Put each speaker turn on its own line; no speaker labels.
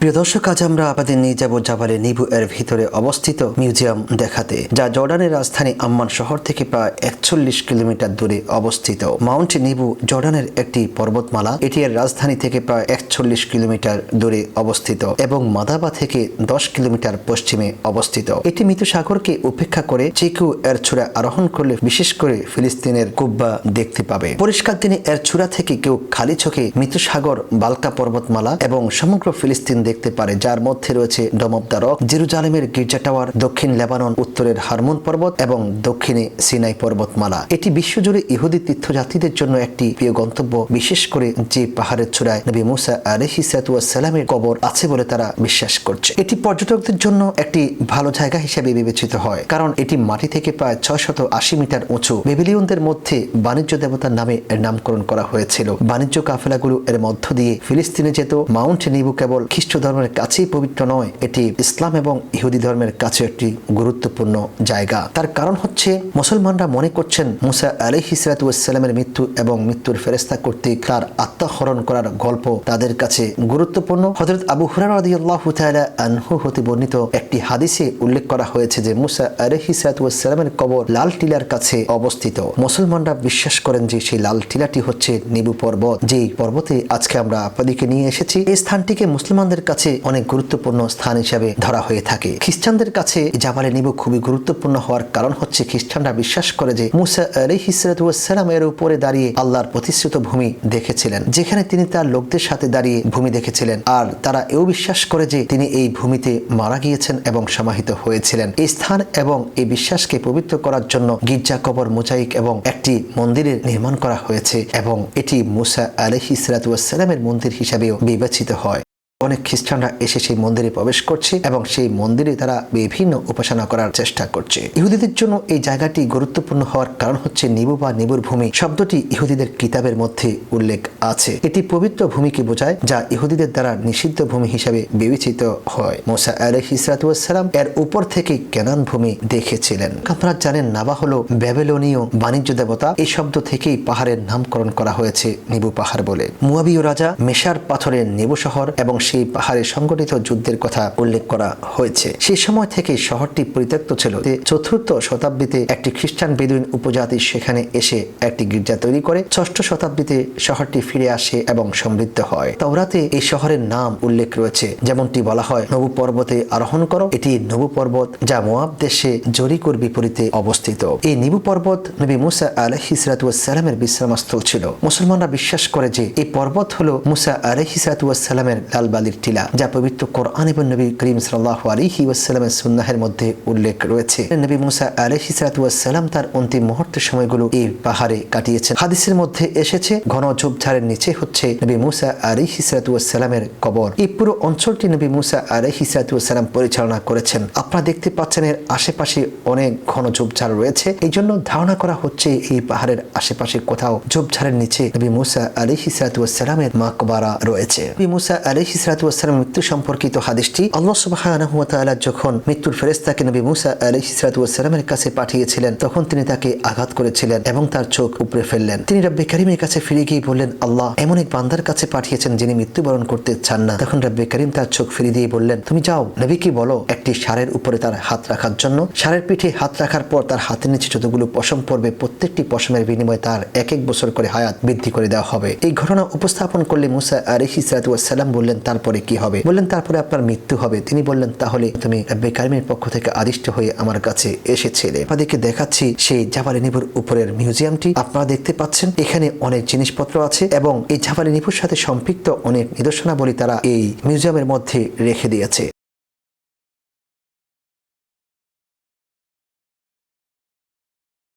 প্রিয় দর্শক, আজ আমরা আপনাদের নিয়ে যাব জাবালে নিবু এর ভিতরে অবস্থিত মিউজিয়াম দেখাতে, যা জর্ডানের রাজধানী আম্মান শহর থেকে প্রায় 41 কিলোমিটার দূরে অবস্থিত। মাউন্ট নিবু জর্ডানের একটি পর্বতমালা। এটি এর রাজধানী থেকে প্রায় 41 কিলোমিটার দূরে অবস্থিত এবং মাদাবা থেকে 10 কিলোমিটার পশ্চিমে অবস্থিত। এটি মৃত সাগরকে উপেক্ষা করে যে কেউ এর চূড়া আরোহণ করলে বিশেষ করে ফিলিস্তিনের কুব্বা দেখতে পাবে। পরিষ্কার দিনে এর চূড়া থেকে কেউ খালি চোখে মৃত সাগর, বালকা পর্বতমালা এবং সমগ্র ফিলিস্তিন দেখতে পারে, যার মধ্যে রয়েছে ডোম অব দ্য রক, জেরুজালেমের গির্জা টাওয়ার, দক্ষিণ লেবানন, উত্তরের হারমোন পর্বত এবং দক্ষিণে সিনাই পর্বতমালা। এটি বিশ্বজুড়ে ইহুদি তীর্থযাত্রীদের জন্য একটি প্রিয় গন্তব্য, বিশেষ করে যে পাহাড়ের চূড়ায় নবী মুসা আলাইহিস সালামের কবর আছে বলে তারা বিশ্বাস করছে। এটি পর্যটকদের জন্য একটি ভালো জায়গা হিসেবে বিবেচিত হয়, কারণ এটি মাটি থেকে প্রায় 680 মিটার উঁচু। বেবিলিয়নদের মধ্যে বাণিজ্য দেবতার নামে এর নামকরণ করা হয়েছিল। বাণিজ্য কাফেলাগুলো এর মধ্য দিয়ে ফিলিস্তিনে যেত। মাউন্ট নিবু কেবল খ্রিস্ট ধর্মের কাছেই পবিত্র নয়, এটি ইসলাম এবং ইহুদি ধর্মের কাছে একটি গুরুত্বপূর্ণ জায়গা। তার কারণ হচ্ছে মুসলমানরা মনে করছেন মুসা আলাইহিস সালামের মৃত্যু এবং মৃত্যুর ফেরেশতা কর্তৃক তার আত্মহরণ করার গল্প তাদের কাছে গুরুত্বপূর্ণ। হযরত আবু হুরায়রা রাদিয়াল্লাহু তাআলা আনহু হতে বর্ণিত একটি হাদিসে উল্লেখ করা হয়েছে যে মুসা আলাইহিস সালামের কবর লাল টিলার কাছে অবস্থিত। মুসলমানরা বিশ্বাস করেন যে সেই লাল টিলাটি হচ্ছে নিবু পর্বত, যেই পর্বতে আজকে আমরা আপনাদেরকে নিয়ে এসেছি। এই স্থানটিকে মুসলমানদের কাছে অনেক গুরুত্বপূর্ণ স্থান হিসেবে ধরা হয়ে থাকে। খ্রিস্টানদের কাছে জাবালে নিবু খুবই গুরুত্বপূর্ণ হওয়ার কারণ হচ্ছে খ্রিস্টানরা বিশ্বাস করে যে মুসা আলাইহিস সালাম এর উপরে দাঁড়িয়ে আল্লাহর প্রতিশ্রুত ভূমি দেখেছিলেন, যেখানে তিনি তার লোকদের সাথে দাঁড়িয়ে ভূমি দেখেছিলেন। আর তারা এও বিশ্বাস করে যে তিনি এই ভূমিতে মারা গিয়েছেন এবং সমাহিত হয়েছিলেন। এই স্থান এবং এই বিশ্বাসকে পবিত্র করার জন্য গির্জা, কবর, মোজাইক এবং একটি মন্দিরের নির্মাণ করা হয়েছে এবং এটি মুসা আলাইহিস সালামের মন্দির হিসাবেও বিবেচিত হয়। অনেক খ্রিস্টানরা এসে সেই মন্দিরে প্রবেশ করছে এবং সেই মন্দিরে তারা বিভিন্ন উপাসনা করার চেষ্টা করছে। ইহুদিদের জন্য এই জায়গাটি গুরুত্বপূর্ণ হওয়ার কারণ হচ্ছে নিবু বা নিবুর ভূমি শব্দটি ইহুদিদের কিতাবের মধ্যে উল্লেখ আছে। এটি পবিত্র ভূমিকে বোঝায়, যা ইহুদিদের দ্বারা নিষিদ্ধ ভূমি হিসাবে বিবেচিত হয়। মুসা আলাইহিস সালাম এর উপর থেকে কেনান ভূমি দেখেছিলেন। আপনারা জানেন, নাবা হলো ব্যাবিলনীয় বাণিজ্য দেবতা। এই শব্দ থেকেই পাহাড়ের নামকরণ করা হয়েছে নিবু পাহাড় বলে। মুয়াবীয় রাজা মেশার পাথরের নিবু শহর এবং সেই পাহাড়ে সংগঠিত যুদ্ধের কথা উল্লেখ করা হয়েছে। সেই সময় থেকে শহরটি পরিত্যক্ত ছিল। 4th শতাব্দীতে একটি খ্রিস্টান বেদুইন উপজাতি সেখানে এসে একটি গির্জা তৈরি করে। 6ষ্ঠ শতাব্দীতে শহরটি ফিরে আসে এবং সমৃদ্ধ হয়। তাওরাতে এই শহরের নাম উল্লেখ রয়েছে, যেমনটি বলা হয়, নবু পর্বতে আরোহণ করো। এটি নবু পর্বত, যা মোয়াব দেশে জরিকোর বিপরীতে অবস্থিত। এই নিবু পর্বত নবী মুসা আলাইহিস সালামের বিশ্রামস্থল ছিল। মুসলমানরা বিশ্বাস করে যে এই পর্বত হলো মুসা আলাইহিস সালামের লাল বালির টিলা, যা পবিত্র কোরআন এবং নবী করিম সাল্লাল্লাহু আলাইহি ওয়াসাল্লামের সুন্নাহের মধ্যে উল্লেখ রয়েছে। নবী মুসা আলাইহিস সালাম তার অন্তিম মুহূর্তের সময়গুলো এই পাহাড়ে কাটিয়েছেন। হাদিসের মধ্যে এসেছে, ঘন ঝোপঝাড়ের নিচে হচ্ছে নবী মুসা আলাইহিস সালামের কবর। এই পুরো অঞ্চলটি নবী মুসা আলাইহিস সালাম পরিচালনা করেছেন। আপনারা দেখতে পাচ্ছেন এর আশেপাশে অনেক ঘন ঝোপঝাড় রয়েছে। এই জন্য ধারণা করা হচ্ছে এই পাহাড়ের আশেপাশে কোথাও ঝোপঝাড়ের নিচে নবী মুসা আলাইহিস সালামের মাকবারা রয়েছে। নবী মুসা আলাইহিস মৃত্যু সম্পর্কিত হাদিসটি আল্লাহ সুবহানাহু ওয়া তাআলা যখন মৃত্যুর ফেরেশতাকে নবী মুসা আলাইহিস সালামের কাছে পাঠিয়েছিলেন, তখন তিনি তাকে আঘাত করেছিলেন এবং তার চোখ উপড়ে ফেললেন। তিনি রব্বে কারীমের কাছে ফিরে গিয়ে বললেন, আল্লাহ এমন এক বান্দার কাছে পাঠিয়েছেন যিনি মৃত্যুবরণ করতে চান না। তখন রব্বে কারীম তার চোখ ফিরিয়ে দিয়ে বললেন, তুমি যাও, নবীকে বলো একটি ষাঁড়ের উপরে তার হাত রাখার জন্য। ষাঁড়ের পিঠে হাত রাখার পর তার হাতের নিচে যতগুলো পশম পড়বে, প্রত্যেকটি পশমের বিনিময়ে তার 1 বছর করে হায়াত বৃদ্ধি করে দেওয়া হবে। এই ঘটনা উপস্থাপন করলে মুসা আলাইহিস সালাম বললেন, তারপরে কি হবে? বললেন, তারপরে আপনার মৃত্যু হবে। তিনি বললেন, তাহলে তুমি রব্বে কারীমের পক্ষ থেকে আদিষ্ট হয়ে আমার কাছে এসেছিলে। আপনাদেরকে দেখাচ্ছি সেই জাবালে নিবুর উপরের মিউজিয়ামটি। আপনারা দেখতে পাচ্ছেন এখানে অনেক জিনিসপত্র আছে এবং এই জাবালে নিবুর সাথে সম্পৃক্ত অনেক নিদর্শনাবলী তারা এই মিউজিয়ামের মধ্যে রেখে দিয়েছে।